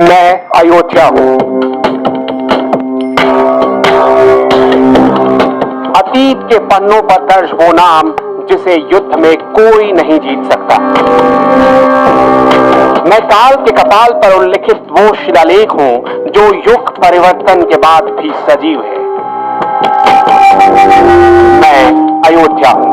मैं अयोध्या हूं। अतीत के पन्नों पर दर्ज वो नाम जिसे युद्ध में कोई नहीं जीत सकता। मैं काल के कपाल पर उल्लिखित वो शिलालेख हूं जो युग परिवर्तन के बाद भी सजीव है। मैं अयोध्या हूं।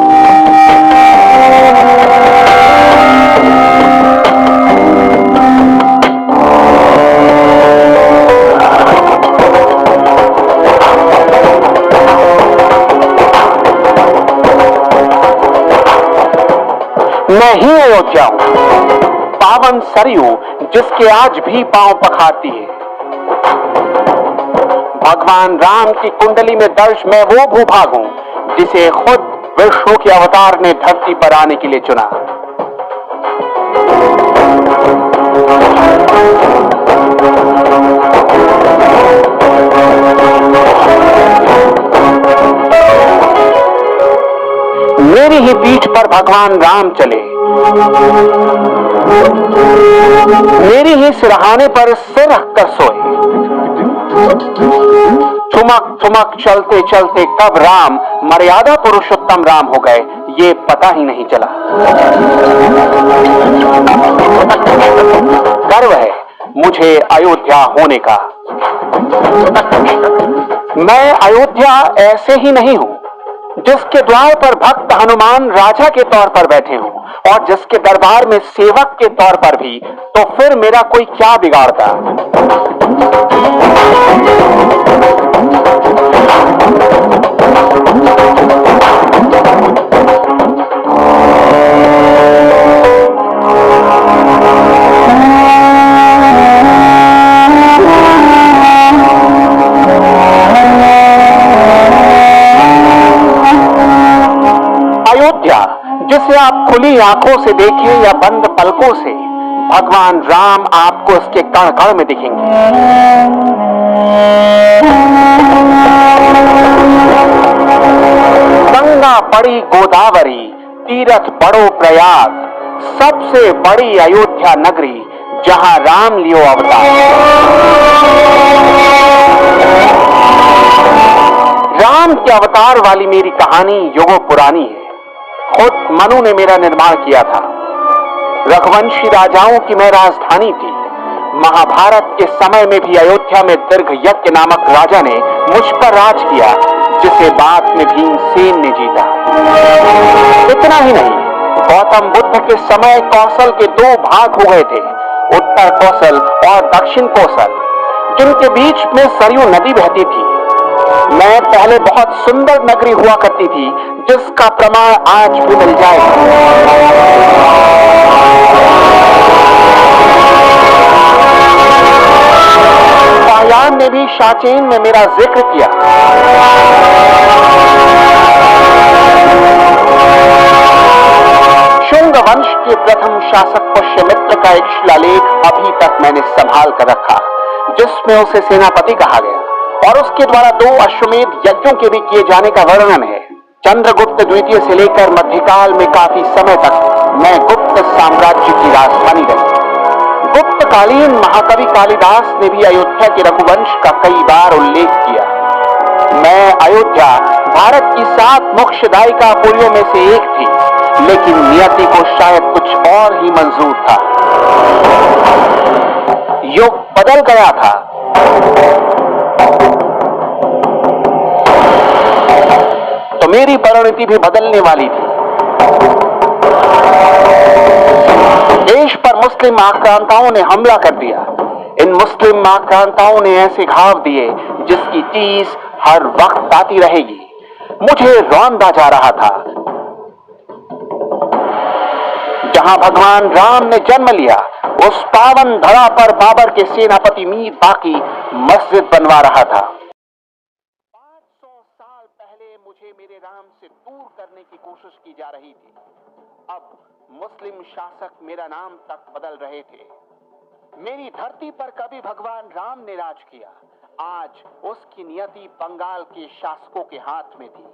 मैं ही अयोध्या हूं, पावन सरयू जिसके आज भी पांव पखारती है। भगवान राम की कुंडली में दर्ज मैं वो भूभाग हूं जिसे खुद विष्णु के अवतार ने धरती पर आने के लिए चुना। मेरी ही पीठ पर भगवान राम चले, मेरी ही सिरहाने पर सिर रखकर सोए। ठुमक ठुमक चलते चलते कब राम मर्यादा पुरुषोत्तम राम हो गए ये पता ही नहीं चला। गर्व है मुझे अयोध्या होने का। मैं अयोध्या ऐसे ही नहीं हूं जिसके द्वार पर भक्त हनुमान राजा के तौर पर बैठे हों और जिसके दरबार में सेवक के तौर पर भी, तो फिर मेरा कोई क्या बिगाड़ता। अयोध्या जिसे आप खुली आंखों से देखिए या बंद पलकों से, भगवान राम आपको इसके कण कण में दिखेंगे। गंगा बड़ी गोदावरी, तीरथ बड़ो प्रयाग, सबसे बड़ी अयोध्या नगरी जहां राम लियो अवतार। राम के अवतार वाली मेरी कहानी युगों पुरानी है। खुद मनु ने मेरा निर्माण किया था। रघुवंशी राजाओं की मैं राजधानी थी। महाभारत के समय में भी अयोध्या में दीर्घयज्ञ नामक राजा ने मुझ पर राज किया, जिसे बाद में भीमसेन ने जीता। इतना ही नहीं, गौतम बुद्ध के समय कौशल के दो भाग हो गए थे, उत्तर कौशल और दक्षिण कौशल, जिनके बीच में सरयू नदी बहती थी। मैं पहले बहुत सुंदर नगरी हुआ करती थी जिसका प्रमाण आज भी मिल जाएगा। शाहयान ने भी शाचेन में मेरा जिक्र किया। शुंग वंश के प्रथम शासक पुष्यमित्र का एक शिलालेख अभी तक मैंने संभाल कर रखा, जिसमें उसे सेनापति कहा गया और उसके द्वारा 2 अश्वमेध यज्ञों के भी किए जाने का वर्णन है। चंद्रगुप्त द्वितीय से लेकर मध्यकाल में काफी समय तक मैं गुप्त साम्राज्य की राजधानी रही। गुप्तकालीन महाकवि कालिदास ने भी अयोध्या के रघुवंश का कई बार उल्लेख किया। मैं अयोध्या भारत की 7 मोक्षदायिका पुरियों में से एक थी, लेकिन नियति को शायद कुछ और ही मंजूर था। युग बदल गया था। तो मेरी परिणति भी बदलने वाली थी। देश पर मुस्लिम आक्रांताओं ने हमला कर दिया। इन मुस्लिम आक्रांताओं ने ऐसे घाव दिए जिसकी चीज हर वक्त आती रहेगी। मुझे रौंदा जा रहा था। जहां भगवान राम ने जन्म लिया, उस पावन धरा पर बाबर के सेनापति मीर बाकी मस्जिद बनवा रहा था। 500 साल पहले मुझे मेरे राम से दूर करने की कोशिश की जा रही थी। अब मुस्लिम शासक मेरा नाम तक बदल रहे थे। मेरी धरती पर कभी भगवान राम ने राज किया, आज उसकी नियति बंगाल के शासकों के हाथ में थी।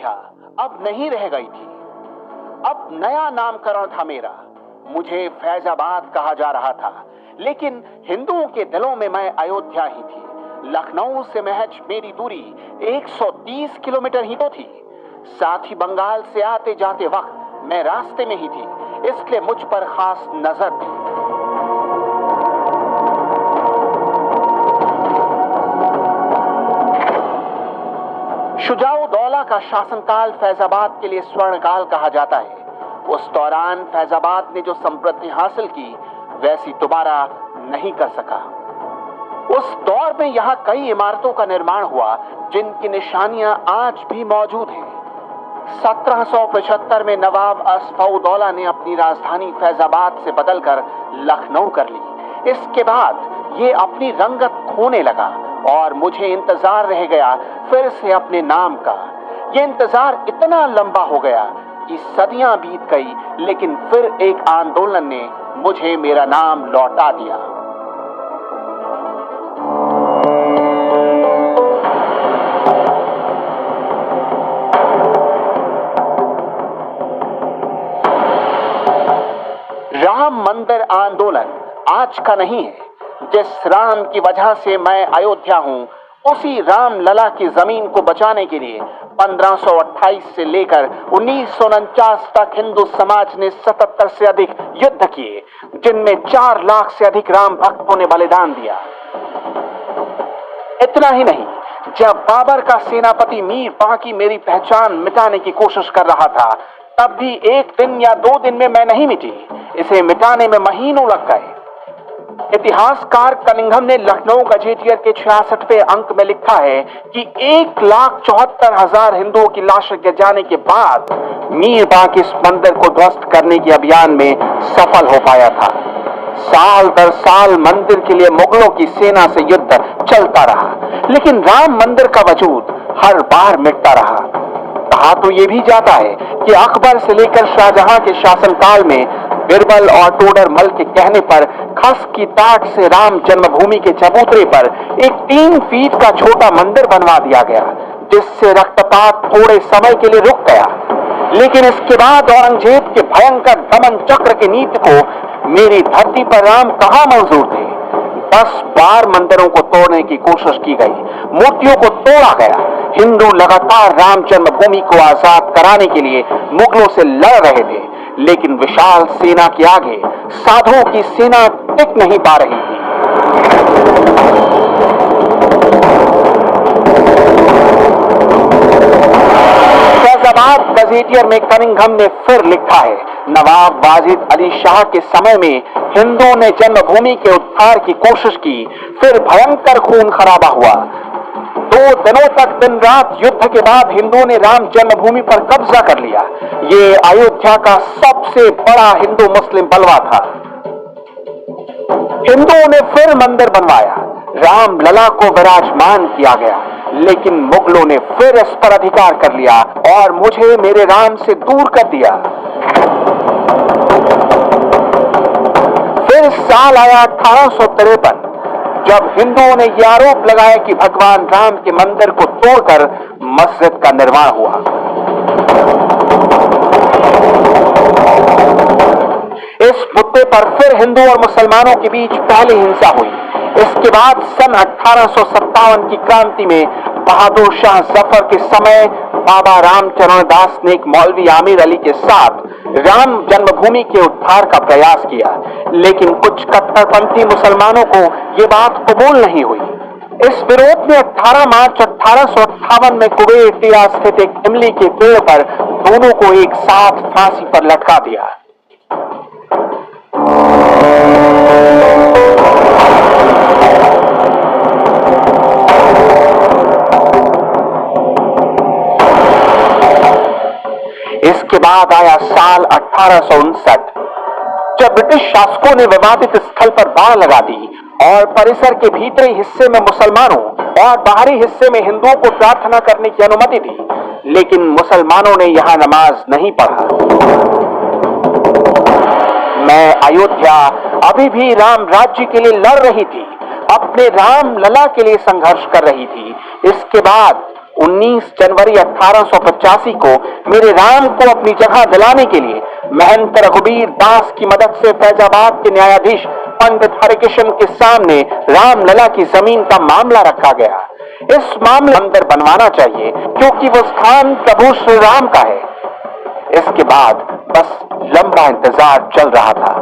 अयोध्या अब नहीं रह गई थी। अब नया नामकरण था मेरा। मुझे फैजाबाद कहा जा रहा था, लेकिन हिंदुओं के दिलों में मैं अयोध्या ही थी। लखनऊ से महज मेरी दूरी 130 किलोमीटर ही तो थी। साथ ही बंगाल से आते जाते वक्त मैं रास्ते में ही थी, इसलिए मुझ पर खास नजर थी। शुजाउद्दौला का शासनकाल फैजाबाद के लिए स्वर्णकाल कहा जाता है। उस दौरान फैजाबाद ने जो समृद्धि हासिल की, वैसी दोबारा नहीं कर सका। उस दौर में यहाँ कई इमारतों का निर्माण हुआ, जिनकी निशानियां आज भी मौजूद हैं। 1775 में नवाब असफाउद्दौला ने अपनी राजधानी फैजाबाद से बदलकर लखनऊ कर ली। इसके बाद ये अपनी रंगत खोने लगा और मुझे इंतजार रह गया फिर से अपने नाम का। ये इंतजार इतना लंबा हो गया कि सदियां बीत गई, लेकिन फिर एक आंदोलन ने मुझे मेरा नाम लौटा दिया। राम मंदिर आंदोलन आज का नहीं है। जिस राम की वजह से मैं अयोध्या हूं, उसी राम लला की जमीन को बचाने के लिए 1528 से लेकर 1949 तक हिंदू समाज ने 77 से अधिक युद्ध किए, जिनमें 4 लाख से अधिक राम भक्तों ने बलिदान दिया। इतना ही नहीं, जब बाबर का सेनापति मीर बाकी मेरी पहचान मिटाने की कोशिश कर रहा था, तब भी एक दिन या 2 दिन में मैं नहीं मिटी। इसे मिटाने में महीनों लग गए। इतिहासकार कनिंघम ने लखनऊ गजेटियर के 66वें अंक में लिखा है कि 1,74,000 हिंदुओं की लाशें गिर जाने के बाद मीर बाकी इस मंदिर को ध्वस्त करने के अभियान में सफल हो पाया था। साल दर साल मंदिर के लिए मुगलों की सेना से युद्ध चलता रहा, लेकिन राम मंदिर का वजूद हर बार मिटता रहा। कहा तो ये भी जाता है कि अकबर से लेकर शाहजहां के शासनकाल में बिरबल और टोडरमल के कहने पर खस की ताट से राम जन्मभूमि के चबूतरे पर एक 3 फीट का छोटा मंदिर बनवा दिया गया, जिससे रक्तपात थोड़े समय के लिए रुक गया। लेकिन इसके बाद औरंगजेब के भयंकर दमन चक्र की नीति को मेरी धरती पर राम कहां मंजूर थे। 10 बार मंदिरों को तोड़ने की कोशिश की गई, मूर्तियों को तोड़ा गया। हिंदू लगातार राम जन्मभूमि को आजाद कराने के लिए मुगलों से लड़ रहे थे, लेकिन विशाल सेना के आगे साधुओं की सेना टिक नहीं पा रही थी। फैजाबाद गजेटियर में कनिंघम ने फिर लिखा है, नवाब वाजिद अली शाह के समय में हिंदुओं ने जन्मभूमि के उद्धार की कोशिश की, फिर भयंकर खून खराबा हुआ। 2 दिनों तक दिन रात युद्ध के बाद हिंदुओं ने राम जन्मभूमि पर कब्जा कर लिया। ये अयोध्या का सबसे बड़ा हिंदू मुस्लिम बलवा था। हिंदुओं ने फिर मंदिर बनवाया, राम लला को विराजमान किया गया, लेकिन मुगलों ने फिर इस पर अधिकार कर लिया और मुझे मेरे राम से दूर कर दिया। फिर साल आया 1853, जब हिंदुओं ने यह आरोप लगाया कि भगवान राम के मंदिर को तोड़कर मस्जिद का निर्माण हुआ। इस मुद्दे पर फिर हिंदू और मुसलमानों के बीच पहली हिंसा हुई। इसके बाद सन 1857 की क्रांति में बहादुर शाह जफर के समय बाबा रामचरण दास ने एक मौलवी आमिर अली के साथ राम जन्मभूमि के उद्धार का प्रयास किया, लेकिन कुछ कट्टरपंथी मुसलमानों को ये बात कबूल नहीं हुई। इस विरोध में 18 मार्च 1858 में कुवेटिया स्थित एक इमली के पेड़ पर दोनों को एक साथ फांसी पर लटका दिया। इसके बाद आया साल 1859, जब ब्रिटिश शासकों ने विवादित स्थल पर बाड़ लगा दी और परिसर के भीतरी हिस्से में मुसलमानों और बाहरी हिस्से में हिंदुओं को प्रार्थना करने की अनुमति दी, लेकिन मुसलमानों ने यहां नमाज नहीं पढ़ा। मैं अयोध्या अभी भी राम राज्य के लिए लड़ रही थी, अपने राम लला के लिए संघर्ष कर रही थी। इसके बाद 19 जनवरी 1885 को मेरे राम को अपनी जगह दिलाने के लिए महंत रघुबीर दास की मदद से फैजाबाद के न्यायाधीश पंडित हरिकिशन के सामने रामलला की जमीन का मामला रखा गया। इस मामले मंदिर बनवाना चाहिए क्योंकि वो स्थान प्रभु श्री राम का है। इसके बाद बस लंबा इंतजार चल रहा था।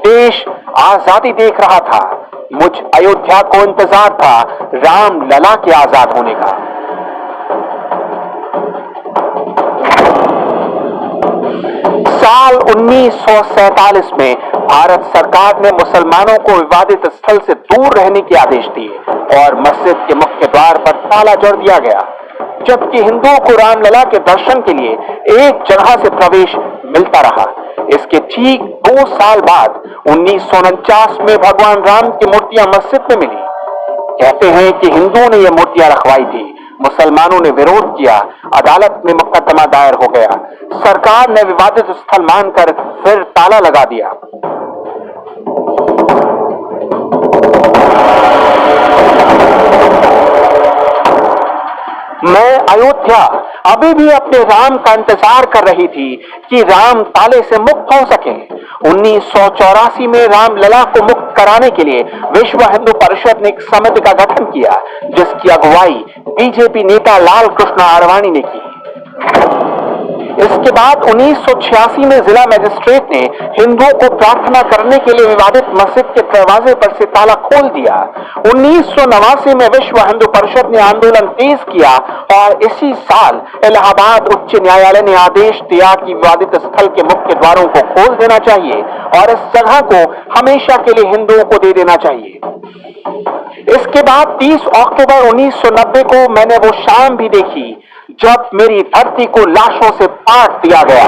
देश आजादी देख रहा था। मुझ अयोध्या को इंतजार था रामलला के आजाद होने का। साल 1947 में भारत सरकार ने मुसलमानों को विवादित स्थल से दूर रहने के आदेश दिए और मस्जिद के मुख्य द्वार पर ताला जड़ दिया गया, जबकि हिंदुओं को रामलला के दर्शन के लिए एक जगह से प्रवेश मिलता रहा। इसके ठीक 2 साल बाद 1949 में भगवान राम की मूर्तियां मस्जिद में मिली। कहते हैं कि हिंदुओं ने यह मूर्तियां रखवाई थी, मुसलमानों ने विरोध किया, अदालत में मुकदमा दायर हो गया। सरकार ने विवादित स्थल मानकर फिर ताला लगा दिया। मैं अयोध्या अभी भी अपने राम का इंतजार कर रही थी कि राम ताले से मुक्त हो सके। 1984 में रामलला को मुक्त कराने के लिए विश्व हिंदू परिषद ने एक समिति का गठन किया, जिसकी अगुवाई बीजेपी नेता लाल कृष्ण आडवाणी ने की। इसके बाद 1986 में जिला मजिस्ट्रेट ने हिंदुओं को प्रार्थना करने के लिए विवादित मस्जिद के दरवाजे पर से ताला खोल दिया। 1989 में विश्व हिंदू परिषद ने आंदोलन तेज किया और इसी साल इलाहाबाद उच्च न्यायालय ने आदेश दिया कि विवादित स्थल के मुख्य द्वारों को खोल देना चाहिए और इस जगह को हमेशा के लिए हिंदुओं को दे देना चाहिए। इसके बाद 30 अक्टूबर 1990 को मैंने वो शाम भी देखी जब मेरी धरती को लाशों से पाट दिया गया।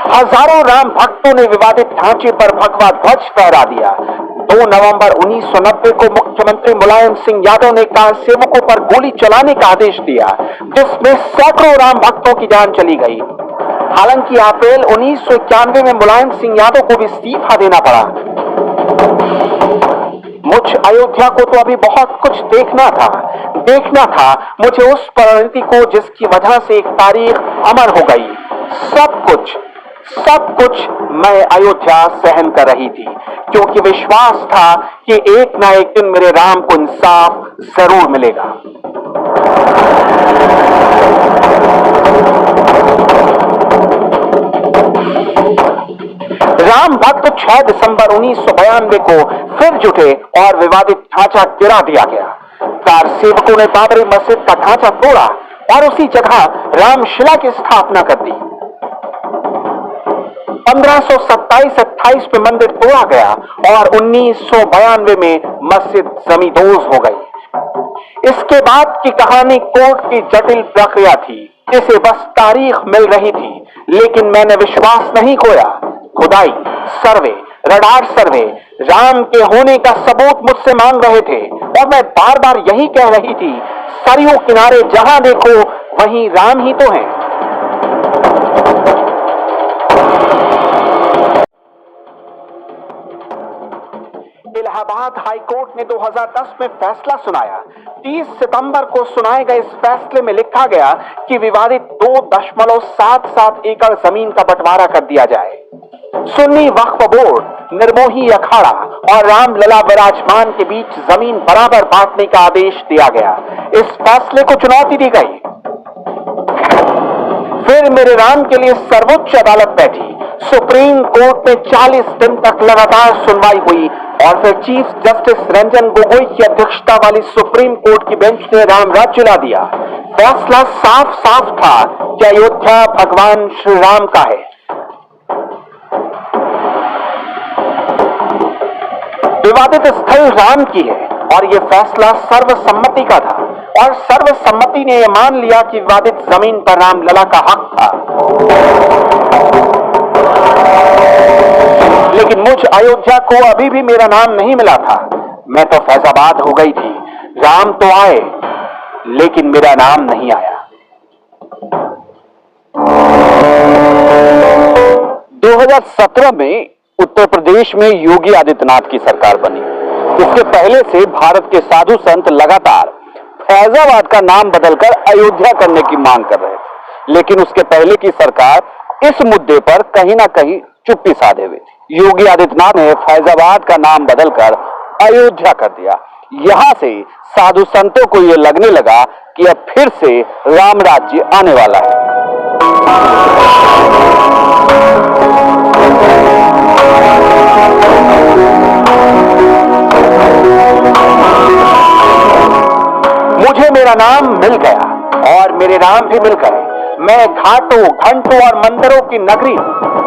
हजारों राम भक्तों ने विवादित ढांचे पर भगवा ध्वज फहरा दिया। 2 नवंबर 1990 को मुख्यमंत्री मुलायम सिंह यादव ने कार सेवकों पर गोली चलाने का आदेश दिया, जिसमें सैकड़ों राम भक्तों की जान चली गई। हालांकि अप्रैल 1991 में मुलायम सिंह यादव को भी इस्तीफा देना पड़ा। मुझ अयोध्या को तो अभी बहुत कुछ देखना था मुझे उस परिणति को जिसकी वजह से एक तारीख अमर हो गई। सब कुछ मैं अयोध्या सहन कर रही थी, क्योंकि विश्वास था कि एक ना एक दिन मेरे राम को इंसाफ जरूर मिलेगा। राम भक्त 6 दिसंबर 1992 को फिर जुटे और विवादित ढांचा गिरा दिया गया। कार सेवकों ने बाबरी मस्जिद का ढांचा तोड़ा और उसी जगह रामशिला की स्थापना कर दी। 1527-28 में मंदिर तोड़ा गया और 1992 में मस्जिद जमींदोज हो गई। इसके बाद की कहानी कोर्ट की जटिल प्रक्रिया थी, जिसे बस तारीख मिल रही थी, लेकिन मैंने विश्वास नहीं खोया। खुदाई, सर्वे, रडार सर्वे, राम के होने का सबूत मुझसे मांग रहे थे और मैं बार बार यही कह रही थी, सरयू किनारे जहां देखो वहीं राम ही तो हैं। इलाहाबाद हाई कोर्ट ने 2010 में फैसला सुनाया। 30 सितंबर को सुनाए गए इस फैसले में लिखा गया कि विवादित 2.77 एकड़ जमीन का बंटवारा कर दिया जाए। सुन्नी वक्फ बोर्ड, निर्मोही अखाड़ा और रामलला विराजमान के बीच जमीन बराबर बांटने का आदेश दिया गया। इस फैसले को चुनौती दी गई। फिर मेरे राम के लिए सर्वोच्च अदालत बैठी। सुप्रीम कोर्ट में 40 दिन तक लगातार सुनवाई हुई और फिर चीफ जस्टिस रंजन गोगोई की अध्यक्षता वाली सुप्रीम कोर्ट की बेंच ने राम राज्य ला दिया। फैसला साफ साफ था कि अयोध्या भगवान श्री राम का है। विवादित स्थल राम की है और यह फैसला सर्वसम्मति का था और सर्वसम्मति ने यह मान लिया कि विवादित जमीन पर रामलला का हक था। लेकिन मुझ अयोध्या को अभी भी मेरा नाम नहीं मिला था। मैं तो फैजाबाद हो गई थी। राम तो आए, लेकिन मेरा नाम नहीं आया। 2017 में उत्तर प्रदेश में योगी आदित्यनाथ की सरकार बनी। इसके पहले से भारत के साधु संत लगातार फैजाबाद का नाम बदलकर अयोध्या करने की मांग कर रहे थे, लेकिन उसके पहले की सरकार इस मुद्दे पर कहीं ना कहीं चुप्पी साधे हुए थी। योगी आदित्यनाथ ने फैजाबाद का नाम बदलकर अयोध्या कर दिया। यहां से साधु संतों को यह लगने लगा कि अब फिर से राम राज्य आने वाला है। मुझे मेरा नाम मिल गया और मेरे नाम भी मिल गए। मैं घाटों, घंटों और मंदिरों की नगरी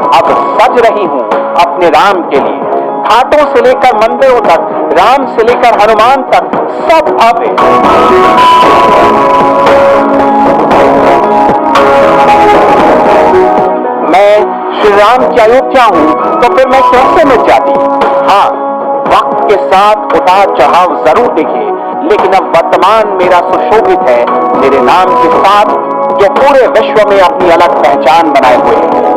अब सज रही हूं अपने राम के लिए। घाटों से लेकर मंदिरों तक, राम से लेकर हनुमान तक, सब भव्य। मैं श्री राम की अयोध्या हूं, तो फिर मैं कैसे मिट जाती? हाँ, वक्त के साथ उतार चढ़ाव जरूर दिखे, लेकिन अब वर्तमान मेरा सुशोभित है मेरे नाम के साथ, जो पूरे विश्व में अपनी अलग पहचान बनाए हुए हैं।